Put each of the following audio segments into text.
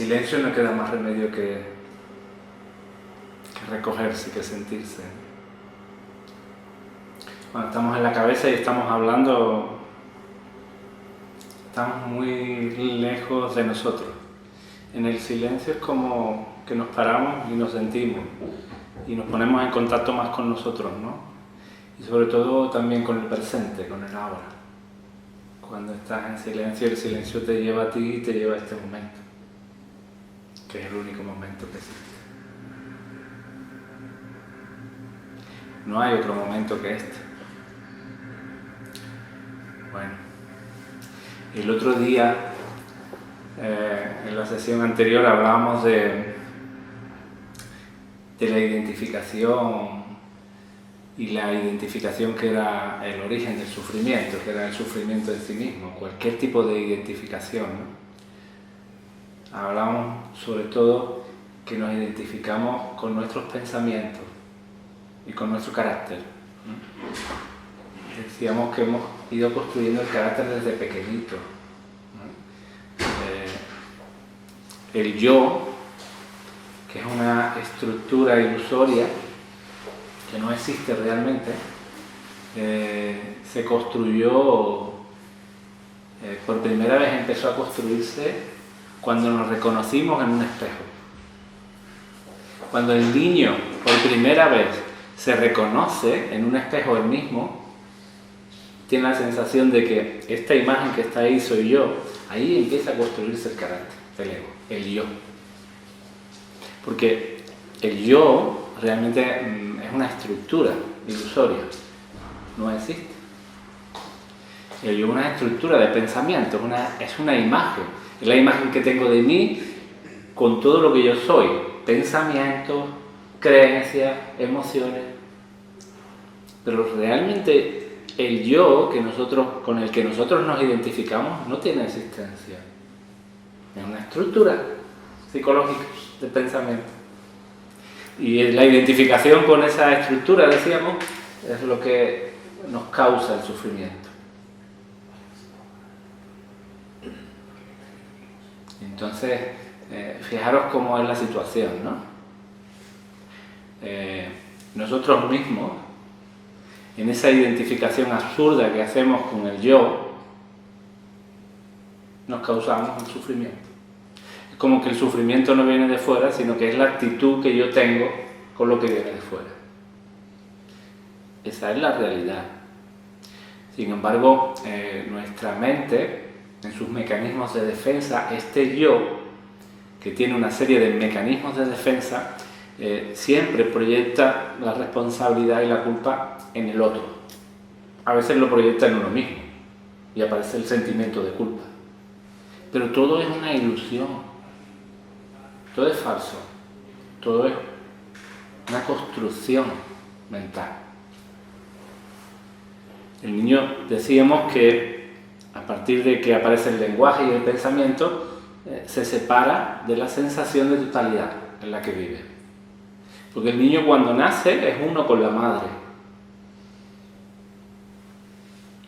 silencio no queda más remedio que recogerse, que sentirse. Cuando estamos en la cabeza y estamos hablando, estamos muy lejos de nosotros. En el silencio es como que nos paramos y nos sentimos y nos ponemos en contacto más con nosotros, ¿no? Y sobre todo también con el presente, con el ahora. Cuando estás en silencio, el silencio te lleva a ti y te lleva a este momento, que es el único momento que existe. No hay otro momento que este. Bueno, el otro día, en la sesión anterior, hablábamos de la identificación y la identificación que era el origen del sufrimiento, que era el sufrimiento en sí mismo, cualquier tipo de identificación, ¿no? Hablábamos sobre todo que nos identificamos con nuestros pensamientos y con nuestro carácter, ¿no? Decíamos que hemos ido construyendo el carácter desde pequeñito, ¿no? El yo, que es una estructura ilusoria que no existe realmente, se construyó, por primera vez empezó a construirse cuando nos reconocimos en un espejo. Cuando el niño por primera vez se reconoce en un espejo él mismo, tiene la sensación de que esta imagen que está ahí soy yo. Ahí empieza a construirse el carácter, el ego, el yo. Porque el yo realmente es una estructura ilusoria, no existe. El yo es una estructura de pensamiento, es una imagen. Es la imagen que tengo de mí con todo lo que yo soy. Pensamientos, creencias, emociones. Pero realmente el yo con el que nosotros nos identificamos no tiene existencia. Es una estructura psicológica de pensamiento. Y la identificación con esa estructura, decíamos, es lo que nos causa el sufrimiento. Entonces, fijaros cómo es la situación, ¿no? Nosotros mismos, en esa identificación absurda que hacemos con el yo, nos causamos el sufrimiento. Es como que el sufrimiento no viene de fuera, sino que es la actitud que yo tengo con lo que viene de fuera. Esa es la realidad. Sin embargo, nuestra mente, en sus mecanismos de defensa, este yo, que tiene una serie de mecanismos de defensa, siempre proyecta la responsabilidad y la culpa en el otro. A veces lo proyecta en uno mismo y aparece el sentimiento de culpa. Pero todo es una ilusión, todo es falso, todo es una construcción mental. El niño, decíamos que a partir de que aparece el lenguaje y el pensamiento, se separa de la sensación de totalidad en la que vive. Porque el niño cuando nace es uno con la madre.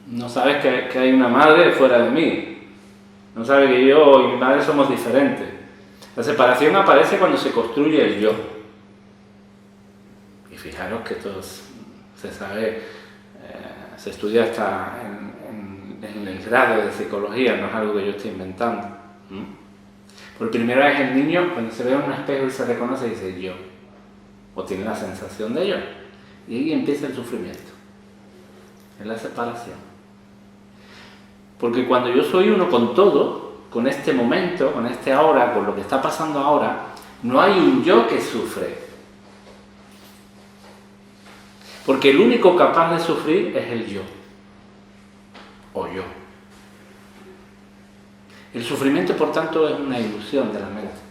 No sabes que hay una madre fuera de mí. No sabes que yo y mi madre somos diferentes. La separación aparece cuando se construye el yo. Y fijaros que esto se sabe, se estudia hasta en el grado de psicología, no es algo que yo estoy inventando. Por primera vez el niño, cuando se ve en un espejo y se reconoce, dice yo. O tiene la sensación de yo. Y ahí empieza el sufrimiento. Es la separación. Porque cuando yo soy uno con todo, con este momento, con este ahora, con lo que está pasando ahora, no hay un yo que sufre. Porque el único capaz de sufrir es el yo. O yo. El sufrimiento, por tanto, es una ilusión de la mente.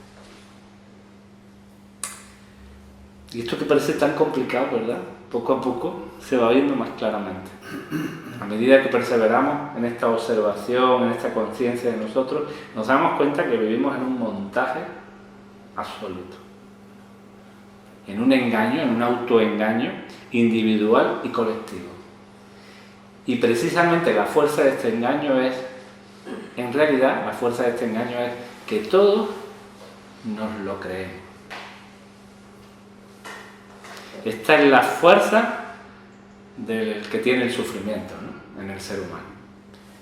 Y esto que parece tan complicado, ¿verdad? Poco a poco se va viendo más claramente. A medida que perseveramos en esta observación, en esta conciencia de nosotros, nos damos cuenta que vivimos en un montaje absoluto. En un engaño, en un autoengaño individual y colectivo. Y precisamente la fuerza de este engaño es, en realidad, la fuerza de este engaño es que todos nos lo creemos. Esta es la fuerza del que tiene el sufrimiento, ¿no?, en el ser humano.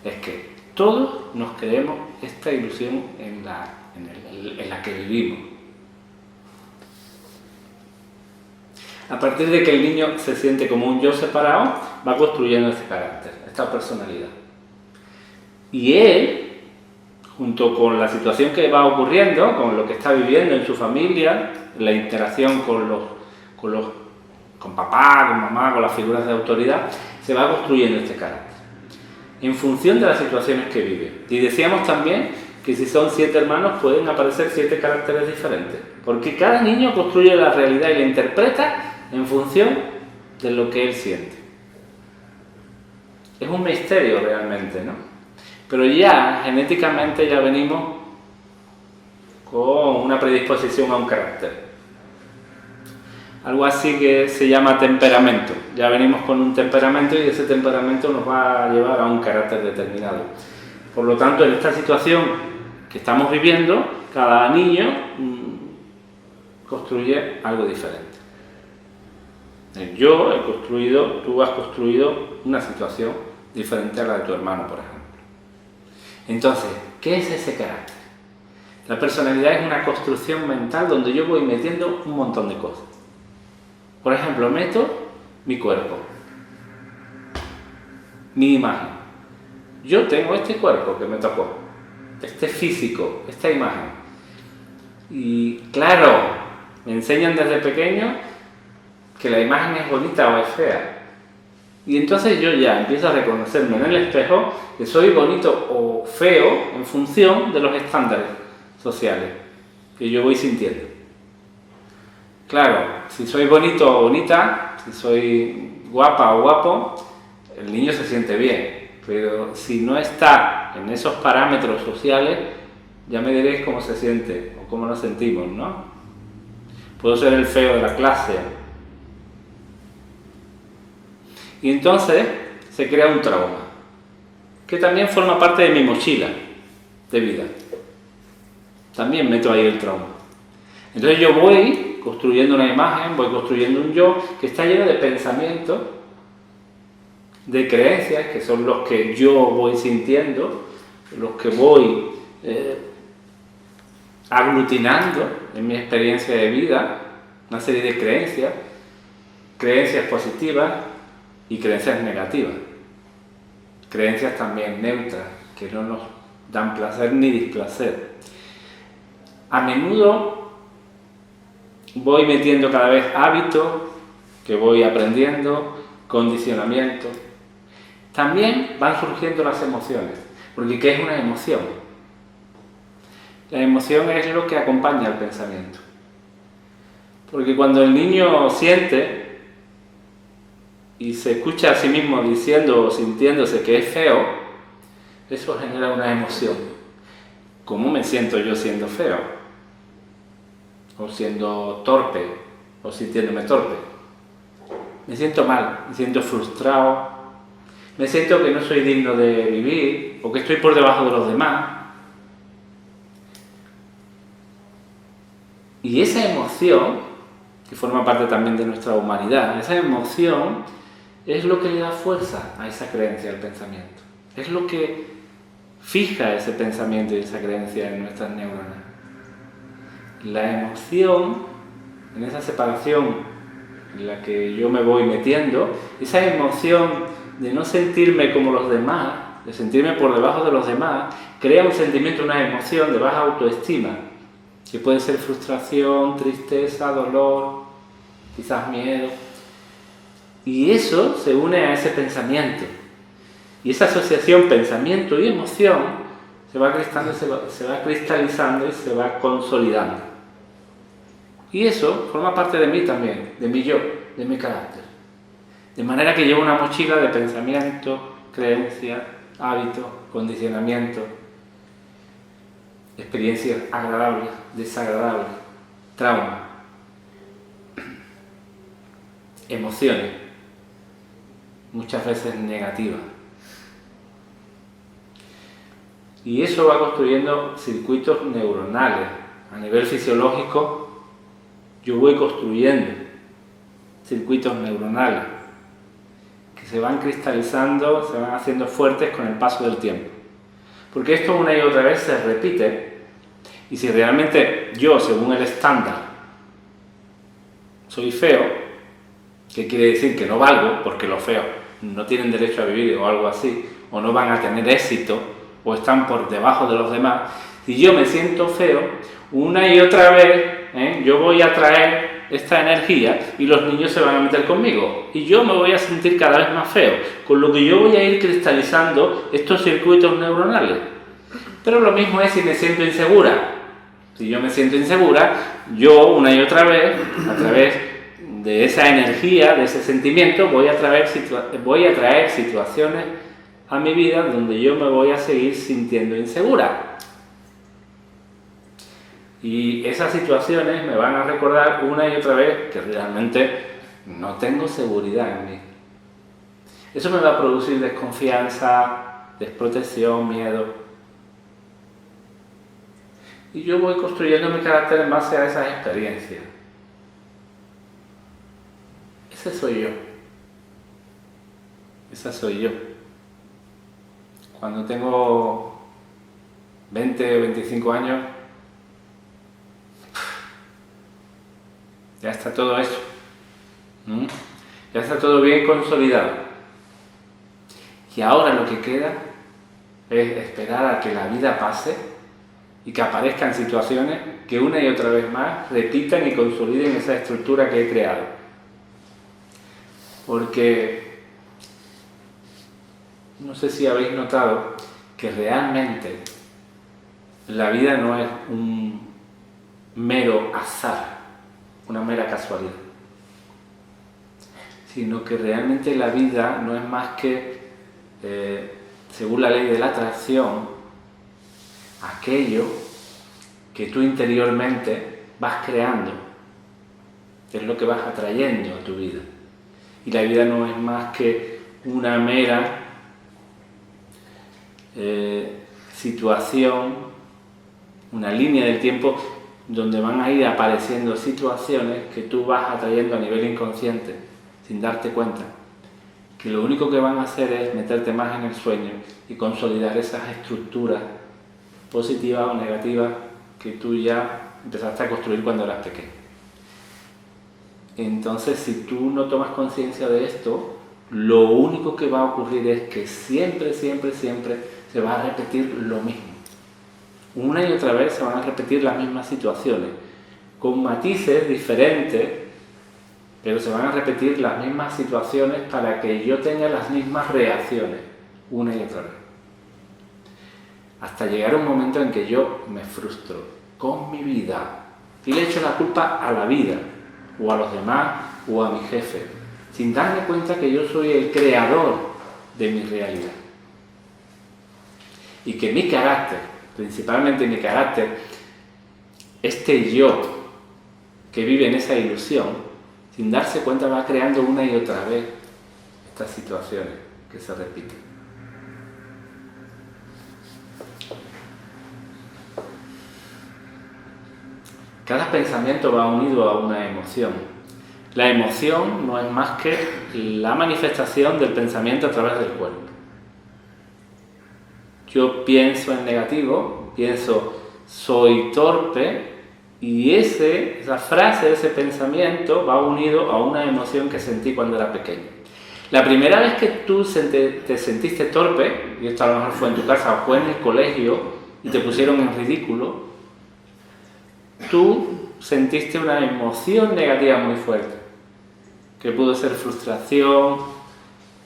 Es que todos nos creemos esta ilusión en la que vivimos. A partir de que el niño se siente como un yo separado, va construyendo ese carácter, esta personalidad. Y él, junto con la situación que va ocurriendo, con lo que está viviendo en su familia, la interacción con papá, con mamá, con las figuras de autoridad, se va construyendo este carácter en función de las situaciones que vive. Y decíamos también que si son 7 hermanos pueden aparecer 7 caracteres diferentes, porque cada niño construye la realidad y la interpreta en función de lo que él siente. Es un misterio realmente, ¿no? Pero ya genéticamente ya venimos con una predisposición a un carácter. Algo así que se llama temperamento. Ya venimos con un temperamento y ese temperamento nos va a llevar a un carácter determinado. Por lo tanto, en esta situación que estamos viviendo, cada niño construye algo diferente. Yo he construido, tú has construido una situación diferente a la de tu hermano, por ejemplo. Entonces, ¿qué es ese carácter? La personalidad es una construcción mental donde yo voy metiendo un montón de cosas. Por ejemplo, meto mi cuerpo, mi imagen. Yo tengo este cuerpo que me tocó, este físico, esta imagen. Y claro, me enseñan desde pequeño que la imagen es bonita o es fea. Y entonces yo ya empiezo a reconocerme en el espejo que soy bonito o feo en función de los estándares sociales que yo voy sintiendo. Claro, si soy bonito o bonita, si soy guapa o guapo, el niño se siente bien. Pero si no está en esos parámetros sociales, ya me diréis cómo se siente o cómo nos sentimos, ¿no? Puedo ser el feo de la clase. Y entonces se crea un trauma, que también forma parte de mi mochila de vida. También meto ahí el trauma. Entonces yo voy construyendo una imagen, voy construyendo un yo que está lleno de pensamientos, de creencias, que son los que yo voy sintiendo, los que voy aglutinando en mi experiencia de vida, una serie de creencias positivas y creencias negativas, creencias también neutras, que no nos dan placer ni displacer. A menudo voy metiendo cada vez hábitos que voy aprendiendo, condicionamiento. También van surgiendo las emociones, porque ¿qué es una emoción? La emoción es lo que acompaña al pensamiento. Porque cuando el niño siente y se escucha a sí mismo diciendo o sintiéndose que es feo, eso genera una emoción. ¿Cómo me siento yo siendo feo? O siendo torpe, o sintiéndome torpe. Me siento mal, me siento frustrado, me siento que no soy digno de vivir, o que estoy por debajo de los demás. Y esa emoción, que forma parte también de nuestra humanidad, esa emoción es lo que le da fuerza a esa creencia, al pensamiento. Es lo que fija ese pensamiento y esa creencia en nuestras neuronas. La emoción, en esa separación en la que yo me voy metiendo, esa emoción de no sentirme como los demás, de sentirme por debajo de los demás, crea un sentimiento, una emoción de baja autoestima, que puede ser frustración, tristeza, dolor, quizás miedo. Y eso se une a ese pensamiento. Y esa asociación pensamiento y emoción se va cristalizando y se va consolidando. Y eso forma parte de mí también, de mi yo, de mi carácter. De manera que llevo una mochila de pensamiento, creencias, hábitos, condicionamientos, experiencias agradables, desagradables, trauma, emociones, muchas veces negativas. Y eso va construyendo circuitos neuronales a nivel fisiológico, yo voy construyendo circuitos neuronales que se van cristalizando, se van haciendo fuertes con el paso del tiempo. Porque esto una y otra vez se repite, y si realmente yo, según el estándar, soy feo, que quiere decir que no valgo, porque los feos no tienen derecho a vivir o algo así, o no van a tener éxito, o están por debajo de los demás, si yo me siento feo, una y otra vez, yo voy a traer esta energía y los niños se van a meter conmigo y yo me voy a sentir cada vez más feo, con lo que yo voy a ir cristalizando estos circuitos neuronales. Pero lo mismo es si me siento insegura. Si yo me siento insegura, yo una y otra vez, a través de esa energía, de ese sentimiento, voy a traer situaciones a mi vida donde yo me voy a seguir sintiendo insegura. Y esas situaciones me van a recordar una y otra vez que realmente no tengo seguridad en mí. Eso me va a producir desconfianza, desprotección, miedo. Y yo voy construyendo mi carácter en base a esas experiencias. Ese soy yo. Esa soy yo. Cuando tengo 20 o 25 años, ya está todo hecho. Ya está todo bien consolidado. Y ahora lo que queda es esperar a que la vida pase y que aparezcan situaciones que una y otra vez más repitan y consoliden esa estructura que he creado. Porque no sé si habéis notado que realmente la vida no es un mero azar, una mera casualidad, sino que realmente la vida no es más que, según la ley de la atracción, aquello que tú interiormente vas creando, es lo que vas atrayendo a tu vida. Y la vida no es más que una mera situación, una línea del tiempo donde van a ir apareciendo situaciones que tú vas atrayendo a nivel inconsciente, sin darte cuenta, que lo único que van a hacer es meterte más en el sueño y consolidar esas estructuras positivas o negativas que tú ya empezaste a construir cuando eras pequeño. Entonces, si tú no tomas conciencia de esto, lo único que va a ocurrir es que siempre, siempre, siempre se va a repetir lo mismo. Una y otra vez se van a repetir las mismas situaciones, con matices diferentes, pero se van a repetir las mismas situaciones para que yo tenga las mismas reacciones, una y otra vez. Hasta llegar a un momento en que yo me frustro con mi vida y le echo la culpa a la vida, o a los demás, o a mi jefe, sin darme cuenta que yo soy el creador de mi realidad. Y que mi carácter, principalmente mi carácter, este yo que vive en esa ilusión, sin darse cuenta va creando una y otra vez estas situaciones que se repiten. Cada pensamiento va unido a una emoción. La emoción no es más que la manifestación del pensamiento a través del cuerpo. Yo pienso en negativo, pienso soy torpe, y esa frase, ese pensamiento va unido a una emoción que sentí cuando era pequeño. La primera vez que tú te sentiste torpe, y esto a lo mejor fue en tu casa o fue en el colegio y te pusieron en ridículo, tú sentiste una emoción negativa muy fuerte, que pudo ser frustración,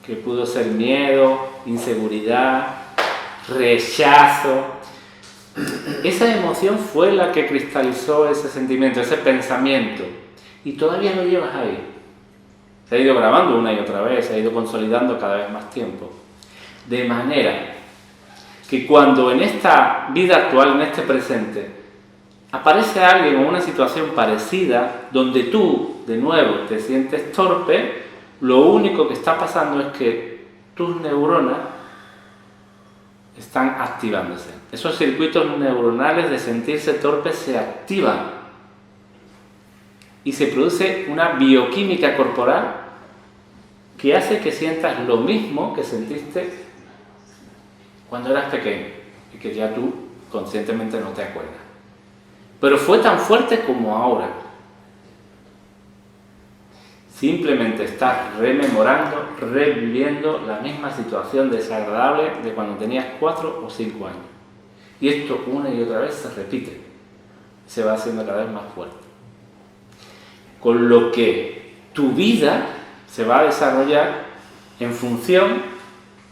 que pudo ser miedo, inseguridad, rechazo. Esa emoción fue la que cristalizó ese sentimiento, ese pensamiento, y todavía lo llevas ahí. Se ha ido grabando una y otra vez, se ha ido consolidando cada vez más tiempo. De manera que cuando en esta vida actual, en este presente, aparece alguien o una situación parecida, donde tú, de nuevo, te sientes torpe, lo único que está pasando es que tus neuronas están activándose. Esos circuitos neuronales de sentirse torpe se activan y se produce una bioquímica corporal que hace que sientas lo mismo que sentiste cuando eras pequeño y que ya tú conscientemente no te acuerdas. Pero fue tan fuerte como ahora. Simplemente estás rememorando, reviviendo la misma situación desagradable de cuando tenías 4 o 5 años. Y esto una y otra vez se repite. Se va haciendo cada vez más fuerte. Con lo que tu vida se va a desarrollar en función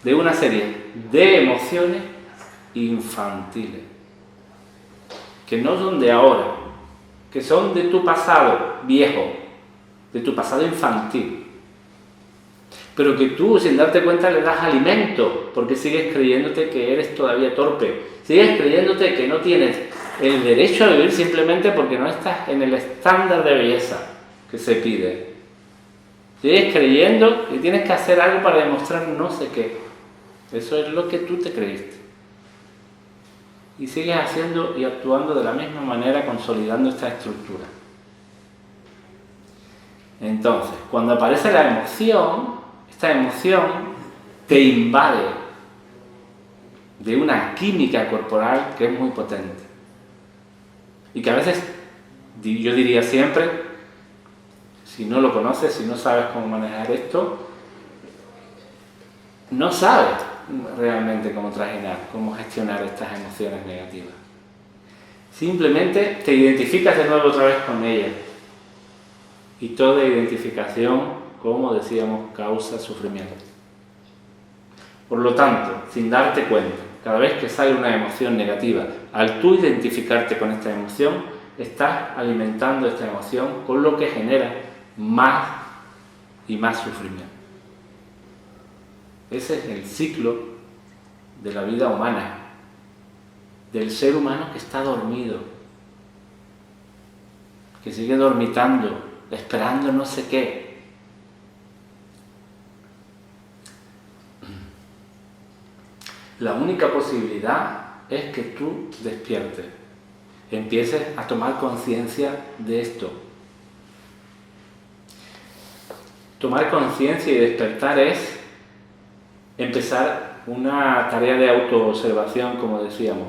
de una serie de emociones infantiles. Que no son de ahora, que son de tu pasado viejo, de tu pasado infantil, pero que tú sin darte cuenta le das alimento porque sigues creyéndote que eres todavía torpe, sigues creyéndote que no tienes el derecho a vivir simplemente porque no estás en el estándar de belleza que se pide, sigues creyendo que tienes que hacer algo para demostrar no sé qué. Eso es lo que tú te creíste y sigues haciendo y actuando de la misma manera, consolidando esta estructura. Entonces, cuando aparece la emoción, esta emoción te invade de una química corporal que es muy potente. Y que a veces, yo diría siempre, si no lo conoces, si no sabes cómo manejar esto, no sabes realmente cómo trajinar, cómo gestionar estas emociones negativas. Simplemente te identificas de nuevo otra vez con ellas. Y toda identificación, como decíamos, causa sufrimiento. Por lo tanto, sin darte cuenta, cada vez que sale una emoción negativa, al tú identificarte con esta emoción, estás alimentando esta emoción, con lo que genera más y más sufrimiento. Ese es el ciclo de la vida humana, del ser humano que está dormido, que sigue dormitando, esperando no sé qué. La única posibilidad es que tú despiertes, empieces a tomar conciencia de esto. Tomar conciencia y despertar es empezar una tarea de autoobservación, como decíamos,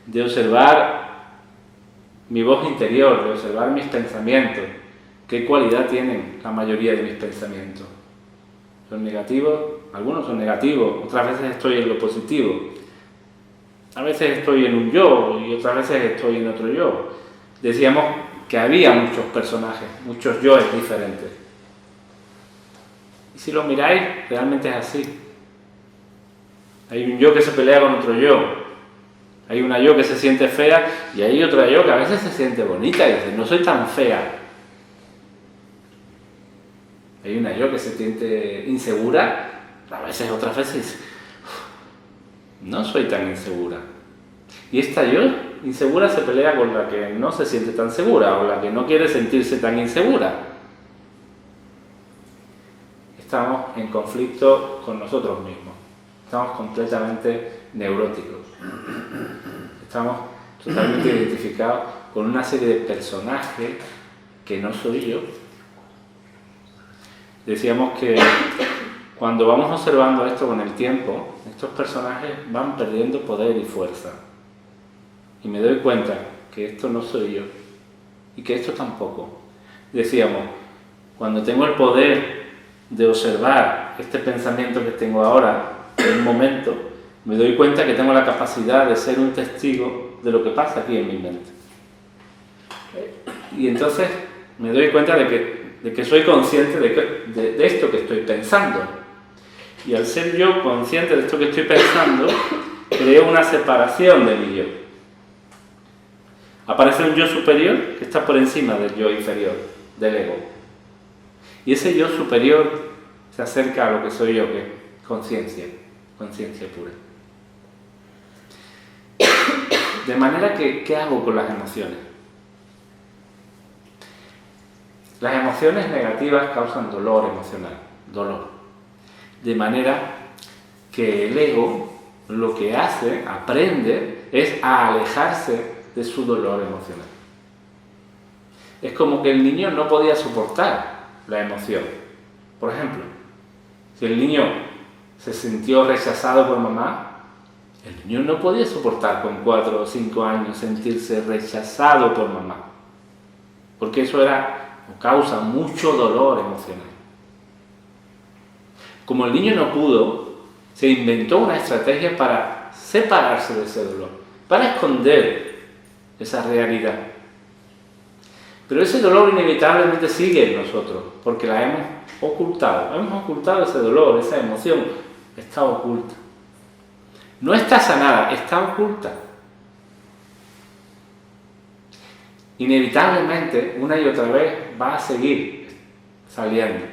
de observar mi voz interior, de observar mis pensamientos. ¿Qué cualidad tienen la mayoría de mis pensamientos? ¿Son negativos? Algunos son negativos, otras veces estoy en lo positivo. A veces estoy en un yo y otras veces estoy en otro yo. Decíamos que había muchos personajes, muchos yoes diferentes. Y si lo miráis, realmente es así. Hay un yo que se pelea con otro yo. Hay una yo que se siente fea y hay otra yo que a veces se siente bonita y dice, no soy tan fea. Hay una yo que se siente insegura, a veces otras veces no soy tan insegura. Y esta yo insegura se pelea con la que no se siente tan segura o la que no quiere sentirse tan insegura. Estamos en conflicto con nosotros mismos. Estamos completamente neuróticos. Estamos totalmente identificados con una serie de personajes que no soy yo. Decíamos que cuando vamos observando esto con el tiempo, estos personajes van perdiendo poder y fuerza. Y me doy cuenta que esto no soy yo y que esto tampoco. Decíamos, cuando tengo el poder de observar este pensamiento que tengo ahora en un momento, me doy cuenta que tengo la capacidad de ser un testigo de lo que pasa aquí en mi mente. Y entonces me doy cuenta de que soy consciente de esto que estoy pensando. Y al ser yo consciente de esto que estoy pensando, creo una separación de mi yo. Aparece un yo superior que está por encima del yo inferior, del ego. Y ese yo superior se acerca a lo que soy yo, que es conciencia pura. De manera que, ¿qué hago con las emociones? Las emociones negativas causan dolor emocional, dolor. De manera que el ego lo que hace, aprende, es a alejarse de su dolor emocional. Es como que el niño no podía soportar la emoción. Por ejemplo, si el niño se sintió rechazado por mamá, el niño no podía soportar con 4 o 5 años sentirse rechazado por mamá, porque eso causa mucho dolor emocional. Como el niño no pudo, se inventó una estrategia para separarse de ese dolor, para esconder esa realidad. Pero ese dolor inevitablemente sigue en nosotros, porque la hemos ocultado ese dolor, esa emoción, está oculta. No está sanada, está oculta. Inevitablemente, una y otra vez, va a seguir saliendo.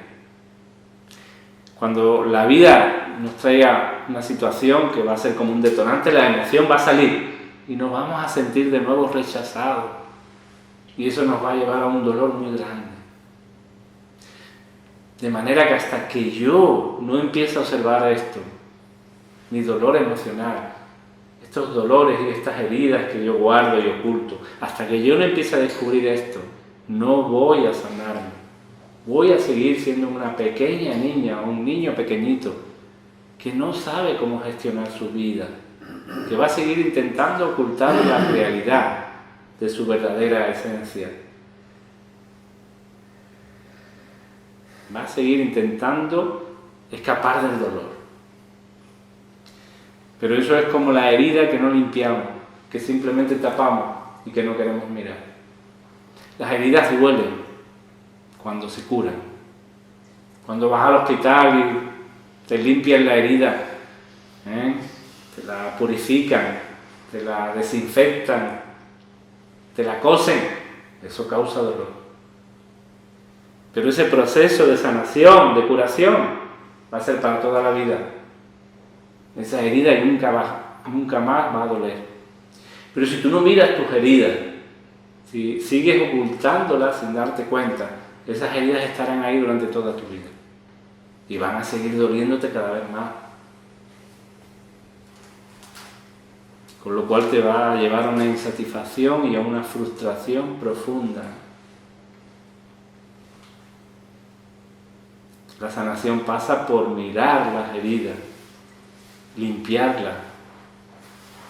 Cuando la vida nos traiga una situación que va a ser como un detonante, la emoción va a salir y nos vamos a sentir de nuevo rechazados. Y eso nos va a llevar a un dolor muy grande. De manera que hasta que yo no empiece a observar esto, mi dolor emocional, estos dolores y estas heridas que yo guardo y oculto, hasta que yo no empiece a descubrir esto, no voy a sanarme. Voy a seguir siendo una pequeña niña o un niño pequeñito que no sabe cómo gestionar su vida, que va a seguir intentando ocultar la realidad de su verdadera esencia. Va a seguir intentando escapar del dolor. Pero eso es como la herida que no limpiamos, que simplemente tapamos y que no queremos mirar. Las heridas duelen cuando se curan. Cuando vas al hospital y te limpian la herida, te la purifican, te la desinfectan, te la cosen, eso causa dolor. Pero ese proceso de sanación, de curación, va a ser para toda la vida. Esa herida nunca más va a doler. Pero si tú no miras tus heridas, si sigues ocultándolas sin darte cuenta, esas heridas estarán ahí durante toda tu vida. Y van a seguir doliéndote cada vez más. Con lo cual te va a llevar a una insatisfacción y a una frustración profunda. La sanación pasa por mirar las heridas, limpiarlas,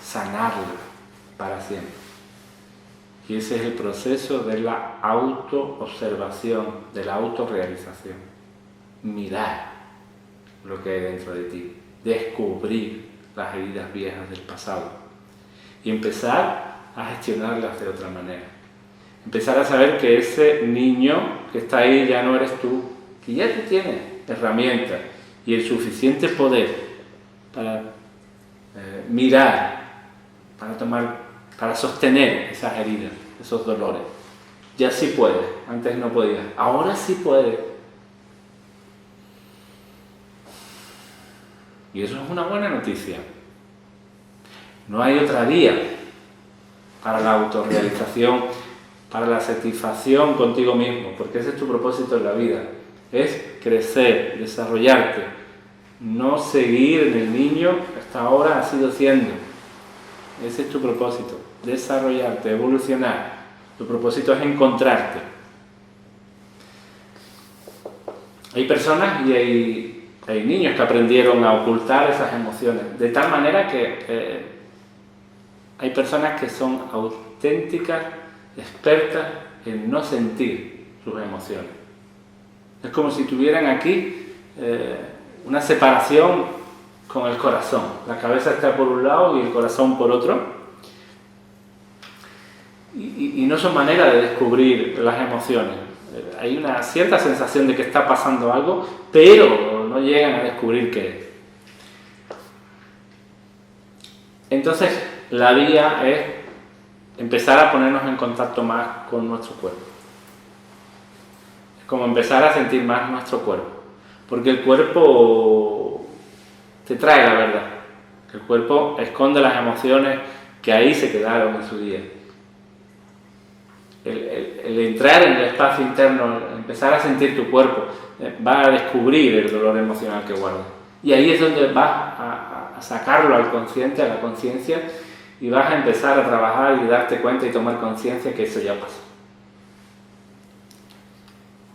sanarlas para siempre. Y ese es el proceso de la autoobservación, de la autorrealización. Mirar lo que hay dentro de ti, descubrir las heridas viejas del pasado y empezar a gestionarlas de otra manera. Empezar a saber que ese niño que está ahí ya no eres tú, que ya tú tienes herramientas y el suficiente poder para mirar, para sostener esas heridas, esos dolores. Ya sí puedes, antes no podías, ahora sí puedes. Y eso es una buena noticia. No hay otra vía para la autorrealización, para la satisfacción contigo mismo, porque ese es tu propósito en la vida, es crecer, desarrollarte, no seguir en el niño que hasta ahora has ido siendo. Ese es tu propósito, desarrollarte, evolucionar. Tu propósito es encontrarte. Hay personas y hay niños que aprendieron a ocultar esas emociones, de tal manera que hay personas que son auténticas, expertas en no sentir sus emociones. Es como si tuvieran aquí una separación con el corazón. La cabeza está por un lado y el corazón por otro. Y no son maneras de descubrir las emociones. Hay una cierta sensación de que está pasando algo, pero no llegan a descubrir qué es. Entonces, la vía es empezar a ponernos en contacto más con nuestro cuerpo. Es como empezar a sentir más nuestro cuerpo. Porque el cuerpo te trae la verdad. El cuerpo esconde las emociones que ahí se quedaron en su día. El entrar en el espacio interno, empezar a sentir tu cuerpo, va a descubrir el dolor emocional que guardas. Y ahí es donde vas a sacarlo al consciente, a la conciencia, y vas a empezar a trabajar y darte cuenta y tomar conciencia que eso ya pasó.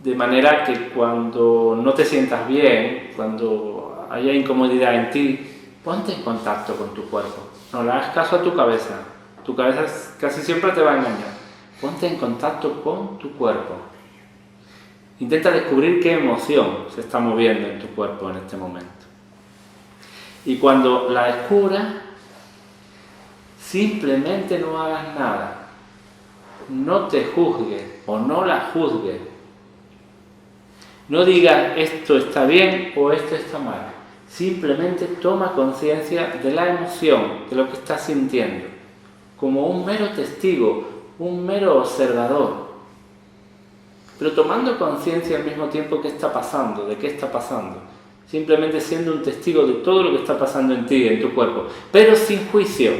De manera que cuando no te sientas bien, cuando haya incomodidad en ti, ponte en contacto con tu cuerpo. No le hagas caso a tu cabeza. Tu cabeza casi siempre te va a engañar. Ponte en contacto con tu cuerpo. Intenta descubrir qué emoción se está moviendo en tu cuerpo en este momento. Y cuando la descubras, simplemente no hagas nada. No te juzgues o no la juzgues. No digas esto está bien o esto está mal. Simplemente toma conciencia de la emoción, de lo que estás sintiendo, como un mero testigo, un mero observador. Pero tomando conciencia al mismo tiempo qué está pasando, de qué está pasando. Simplemente siendo un testigo de todo lo que está pasando en ti, en tu cuerpo. Pero sin juicio,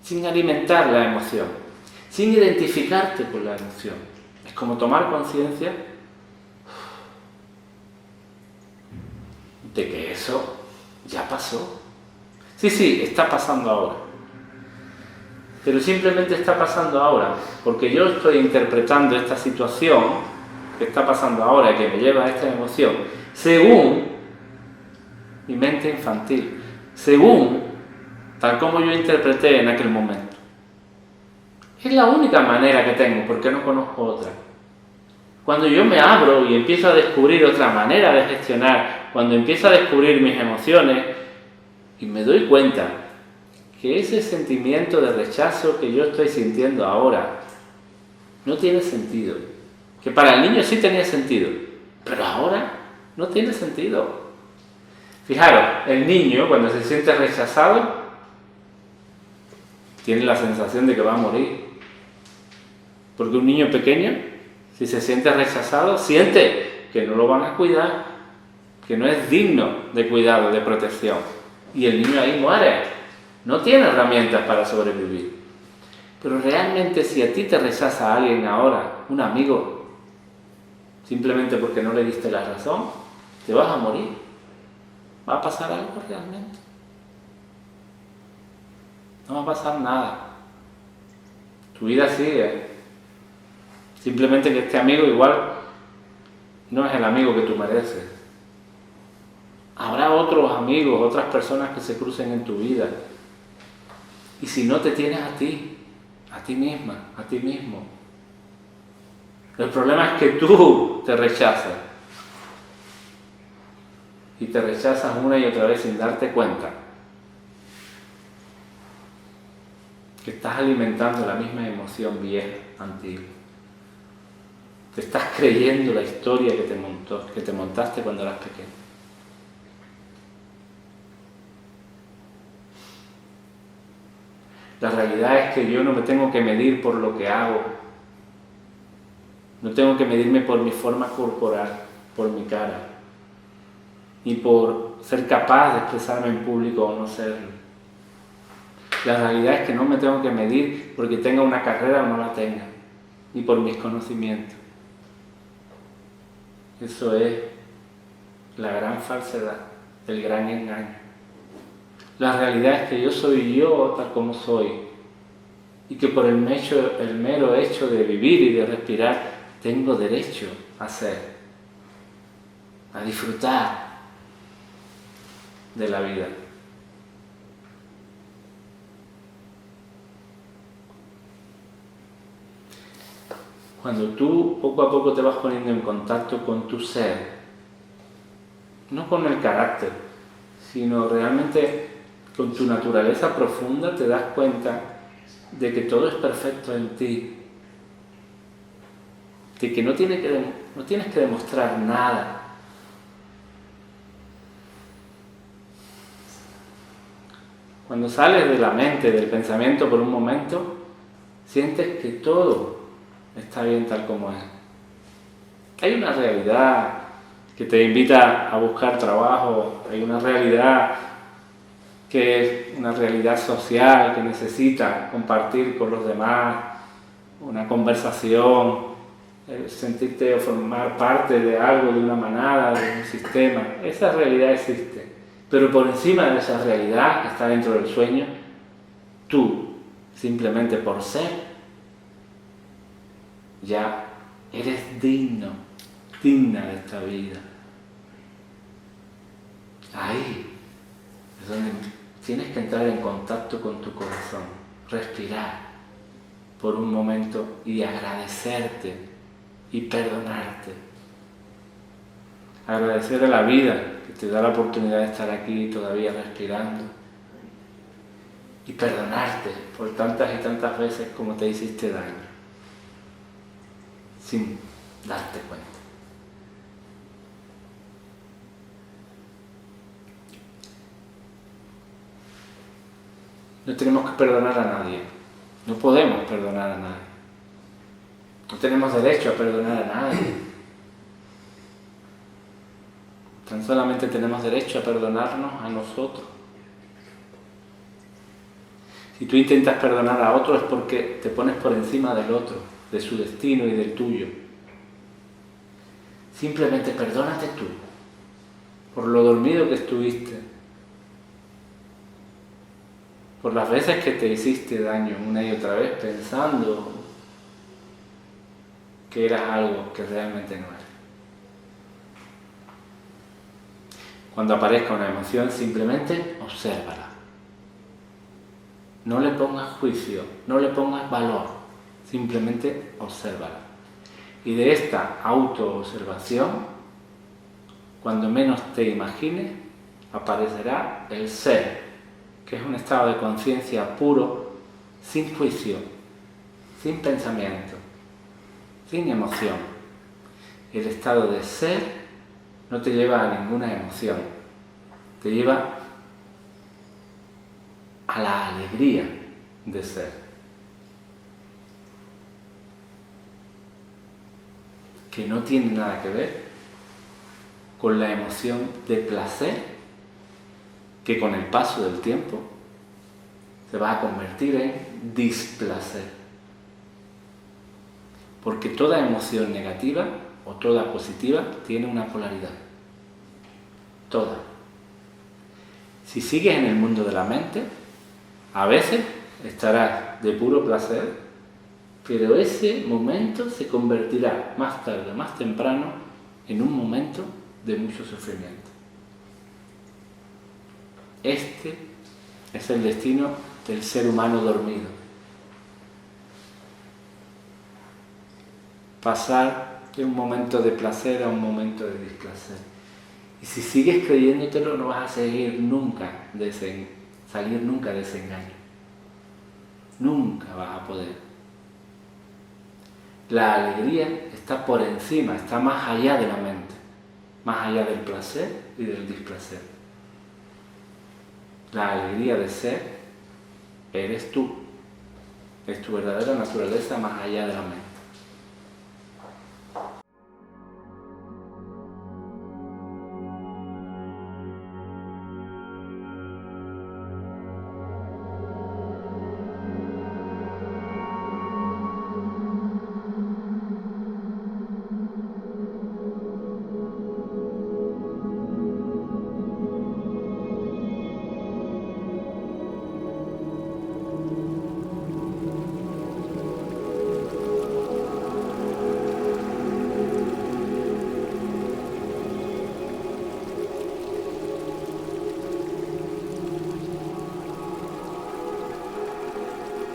sin alimentar la emoción, sin identificarte con la emoción. Es como tomar conciencia de que eso ya pasó. Sí, está pasando ahora. Pero simplemente está pasando ahora, porque yo estoy interpretando esta situación que está pasando ahora y que me lleva a esta emoción, según mi mente infantil, según tal como yo interpreté en aquel momento. Es la única manera que tengo, porque no conozco otra. Cuando yo me abro y empiezo a descubrir otra manera de gestionar, cuando empiezo a descubrir mis emociones y me doy cuenta que ese sentimiento de rechazo que yo estoy sintiendo ahora no tiene sentido. Que para el niño sí tenía sentido, pero ahora no tiene sentido. Fijaros, el niño cuando se siente rechazado tiene la sensación de que va a morir. Porque un niño pequeño, si se siente rechazado, siente que no lo van a cuidar, que no es digno de cuidado, de protección. Y el niño ahí muere. No tiene herramientas para sobrevivir. Pero realmente si a ti te rechaza alguien ahora, un amigo, simplemente porque no le diste la razón, te vas a morir. ¿Va a pasar algo realmente? No va a pasar nada. Tu vida sigue. Simplemente que este amigo igual no es el amigo que tú mereces. Habrá otros amigos, otras personas que se crucen en tu vida. Y si no te tienes a ti misma, a ti mismo. El problema es que tú te rechazas. Y te rechazas una y otra vez sin darte cuenta que estás alimentando la misma emoción vieja, antigua. Te estás creyendo la historia que te montaste cuando eras pequeño. La realidad es que yo no me tengo que medir por lo que hago. No tengo que medirme por mi forma corporal, por mi cara, ni por ser capaz de expresarme en público o no serlo. La realidad es que no me tengo que medir porque tenga una carrera o no la tenga, ni por mis conocimientos. Eso es la gran falsedad, el gran engaño. La realidad es que yo soy yo tal como soy y que por el mero hecho de vivir y de respirar tengo derecho a ser, a disfrutar de la vida. Cuando tú poco a poco te vas poniendo en contacto con tu ser, no con el carácter, sino realmente con tu naturaleza profunda, te das cuenta de que todo es perfecto en ti, de que no tienes que demostrar nada. Cuando sales de la mente, del pensamiento por un momento, sientes que todo está bien tal como es. Hay una realidad que te invita a buscar trabajo, hay una realidad que es una realidad social que necesita compartir con los demás, una conversación, el sentirte o formar parte de algo, de una manada, de un sistema. Esa realidad existe. Pero por encima de esa realidad que está dentro del sueño, tú, simplemente por ser, ya eres digno, digna de esta vida. Ahí es donde tienes que entrar en contacto con tu corazón, respirar por un momento y agradecerte y perdonarte. Agradecer a la vida que te da la oportunidad de estar aquí todavía respirando. Y perdonarte por tantas y tantas veces como te hiciste daño, sin darte cuenta. No tenemos que perdonar a nadie. No podemos perdonar a nadie. No tenemos derecho a perdonar a nadie. Tan solamente tenemos derecho a perdonarnos a nosotros. Si tú intentas perdonar a otro es porque te pones por encima del otro, de su destino y del tuyo. Simplemente perdónate tú por lo dormido que estuviste, por las veces que te hiciste daño una y otra vez pensando que eras algo que realmente no eras. Cuando aparezca una emoción, simplemente obsérvala. No le pongas juicio, no le pongas valor, simplemente obsérvala. Y de esta autoobservación, cuando menos te imagines, aparecerá el ser, que es un estado de conciencia puro, sin juicio, sin pensamiento, sin emoción. El estado de ser no te lleva a ninguna emoción, te lleva a la alegría de ser. Que no tiene nada que ver con la emoción de placer que con el paso del tiempo se va a convertir en displacer. Porque toda emoción negativa o toda positiva tiene una polaridad. Toda. Si sigues en el mundo de la mente, a veces estarás de puro placer, pero ese momento se convertirá más tarde, más temprano, en un momento de mucho sufrimiento. Este es el destino del ser humano dormido. Pasar de un momento de placer a un momento de displacer. Y si sigues creyéndotelo, no vas a salir nunca de ese engaño. Nunca vas a poder. La alegría está por encima, está más allá de la mente, más allá del placer y del displacer. La alegría de ser eres tú, es tu verdadera naturaleza más allá de la mente.